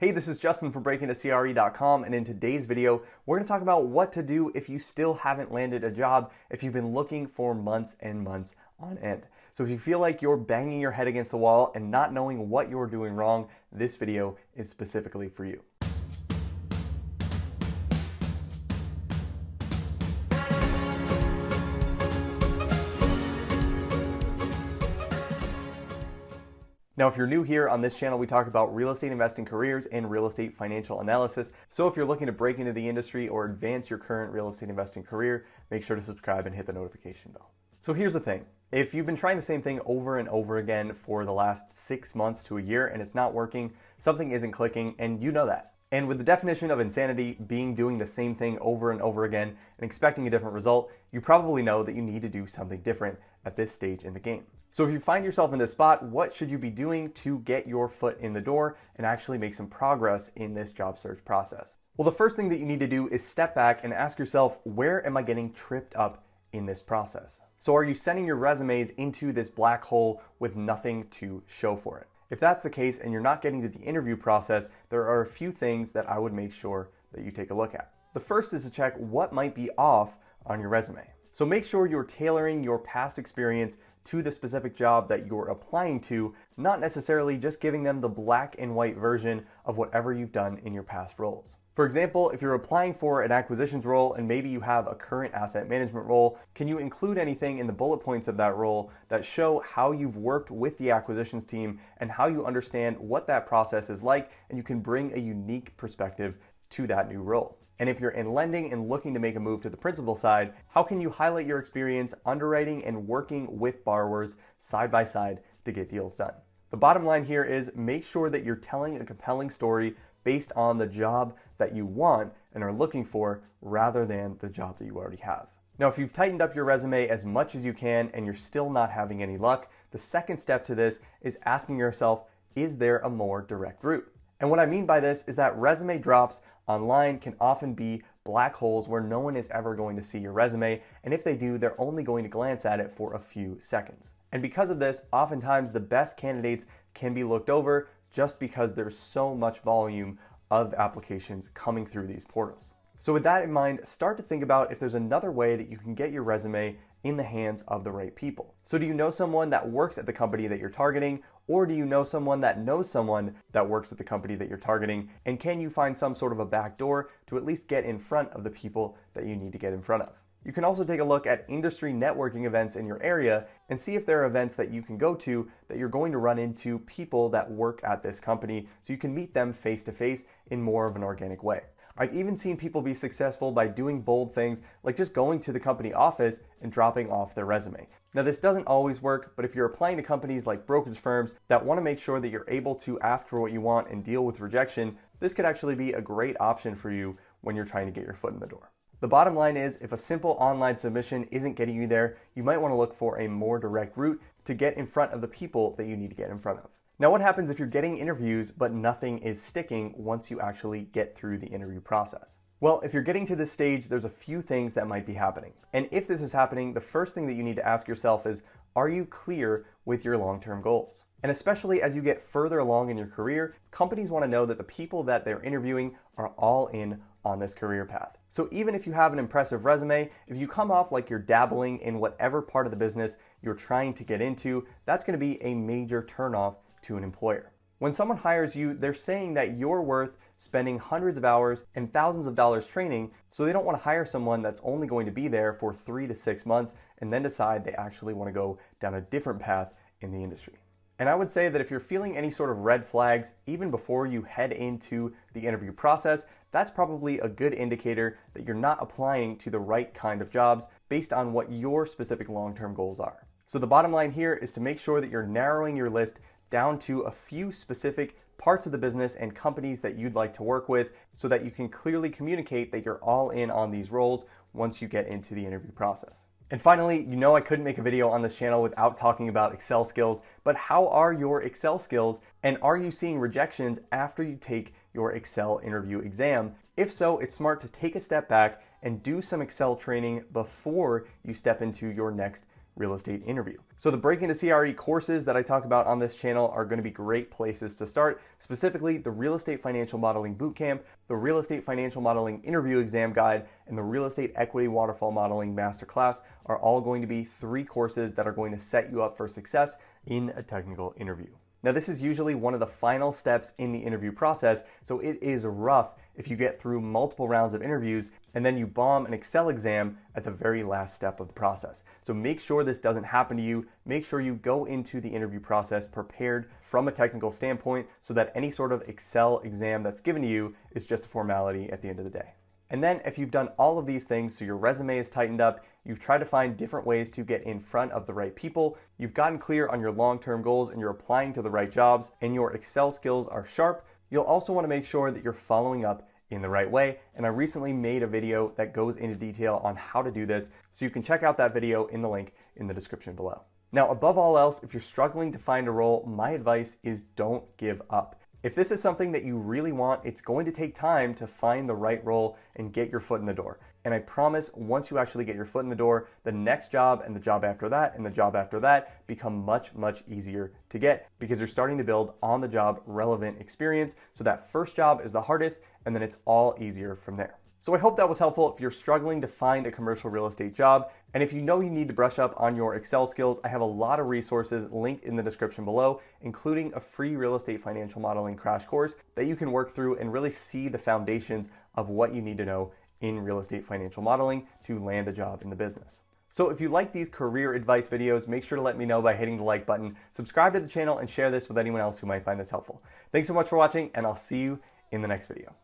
Hey, this is Justin from BreakIntoCRE.com, and in today's video, we're going to talk about what to do if you still haven't landed a job, if you've been looking for months and months on end. So if you feel like you're banging your head against the wall and not knowing what you're doing wrong, this video is specifically for you. Now, if you're new here on this channel, we talk about real estate investing careers and real estate financial analysis. So if you're looking to break into the industry or advance your current real estate investing career, make sure to subscribe and hit the notification bell. So here's the thing. If you've been trying the same thing over and over again for the last 6 months to a year and it's not working, something isn't clicking, and you know that. And with the definition of insanity being doing the same thing over and over again and expecting a different result, you probably know that you need to do something different at this stage in the game. So if you find yourself in this spot, what should you be doing to get your foot in the door and actually make some progress in this job search process? Well, the first thing that you need to do is step back and ask yourself, where am I getting tripped up in this process? So are you sending your resumes into this black hole with nothing to show for it? If that's the case and you're not getting to the interview process, there are a few things that I would make sure that you take a look at. The first is to check what might be off on your resume. So make sure you're tailoring your past experience to the specific job that you're applying to, not necessarily just giving them the black and white version of whatever you've done in your past roles. For example, if you're applying for an acquisitions role and maybe you have a current asset management role, can you include anything in the bullet points of that role that show how you've worked with the acquisitions team and how you understand what that process is like, and you can bring a unique perspective to that new role? And if you're in lending and looking to make a move to the principal side, how can you highlight your experience underwriting and working with borrowers side by side to get deals done? The bottom line here is make sure that you're telling a compelling story based on the job that you want and are looking for rather than the job that you already have. Now, if you've tightened up your resume as much as you can and you're still not having any luck, the second step to this is asking yourself, is there a more direct route? And what I mean by this is that resume drops online can often be black holes where no one is ever going to see your resume, and if they do, they're only going to glance at it for a few seconds. And because of this, oftentimes the best candidates can be looked over just because there's so much volume of applications coming through these portals. So with that in mind, start to think about if there's another way that you can get your resume in the hands of the right people. So do you know someone that works at the company that you're targeting, or do you know someone that knows someone that works at the company that you're targeting? And can you find some sort of a back door to at least get in front of the people that you need to get in front of? You can also take a look at industry networking events in your area and see if there are events that you can go to that you're going to run into people that work at this company so you can meet them face to face in more of an organic way. I've even seen people be successful by doing bold things like just going to the company office and dropping off their resume. Now, this doesn't always work, but if you're applying to companies like brokerage firms that want to make sure that you're able to ask for what you want and deal with rejection, this could actually be a great option for you when you're trying to get your foot in the door. The bottom line is, if a simple online submission isn't getting you there, you might want to look for a more direct route to get in front of the people that you need to get in front of. Now, what happens if you're getting interviews but nothing is sticking once you actually get through the interview process? Well, if you're getting to this stage, there's a few things that might be happening. And if this is happening, the first thing that you need to ask yourself is, are you clear with your long-term goals? And especially as you get further along in your career, companies want to know that the people that they're interviewing are all in on this career path. So even if you have an impressive resume, if you come off like you're dabbling in whatever part of the business you're trying to get into, that's going to be a major turnoff to an employer. When someone hires you, they're saying that you're worth spending hundreds of hours and thousands of dollars training, so they don't want to hire someone that's only going to be there for 3 to 6 months and then decide they actually want to go down a different path in the industry. And I would say that if you're feeling any sort of red flags, even before you head into the interview process, that's probably a good indicator that you're not applying to the right kind of jobs based on what your specific long-term goals are. So the bottom line here is to make sure that you're narrowing your list down to a few specific parts of the business and companies that you'd like to work with so that you can clearly communicate that you're all in on these roles once you get into the interview process. And finally, you know I couldn't make a video on this channel without talking about Excel skills, but how are your Excel skills, and are you seeing rejections after you take your Excel interview exam? If so, it's smart to take a step back and do some Excel training before you step into your next real estate interview. So the Break Into CRE courses that I talk about on this channel are going to be great places to start, specifically the Real Estate Financial Modeling Bootcamp, the Real Estate Financial Modeling Interview Exam Guide, and the Real Estate Equity Waterfall Modeling Masterclass are all going to be 3 courses that are going to set you up for success in a technical interview. Now, this is usually one of the final steps in the interview process, so it is rough if you get through multiple rounds of interviews and then you bomb an Excel exam at the very last step of the process. So make sure this doesn't happen to you. Make sure you go into the interview process prepared from a technical standpoint so that any sort of Excel exam that's given to you is just a formality at the end of the day. And then if you've done all of these things, so your resume is tightened up, you've tried to find different ways to get in front of the right people, you've gotten clear on your long-term goals and you're applying to the right jobs, and your Excel skills are sharp, you'll also want to make sure that you're following up in the right way. And I recently made a video that goes into detail on how to do this, so you can check out that video in the link in the description below. Now, above all else, if you're struggling to find a role, my advice is don't give up. If this is something that you really want, it's going to take time to find the right role and get your foot in the door. And I promise, once you actually get your foot in the door, the next job and the job after that and the job after that become much, much easier to get because you're starting to build on-the-job relevant experience. So that first job is the hardest, and then it's all easier from there. So I hope that was helpful if you're struggling to find a commercial real estate job. And if you know you need to brush up on your Excel skills, I have a lot of resources linked in the description below, including a free real estate financial modeling crash course that you can work through and really see the foundations of what you need to know in real estate financial modeling to land a job in the business. So if you like these career advice videos, make sure to let me know by hitting the like button, subscribe to the channel, and share this with anyone else who might find this helpful. Thanks so much for watching, and I'll see you in the next video.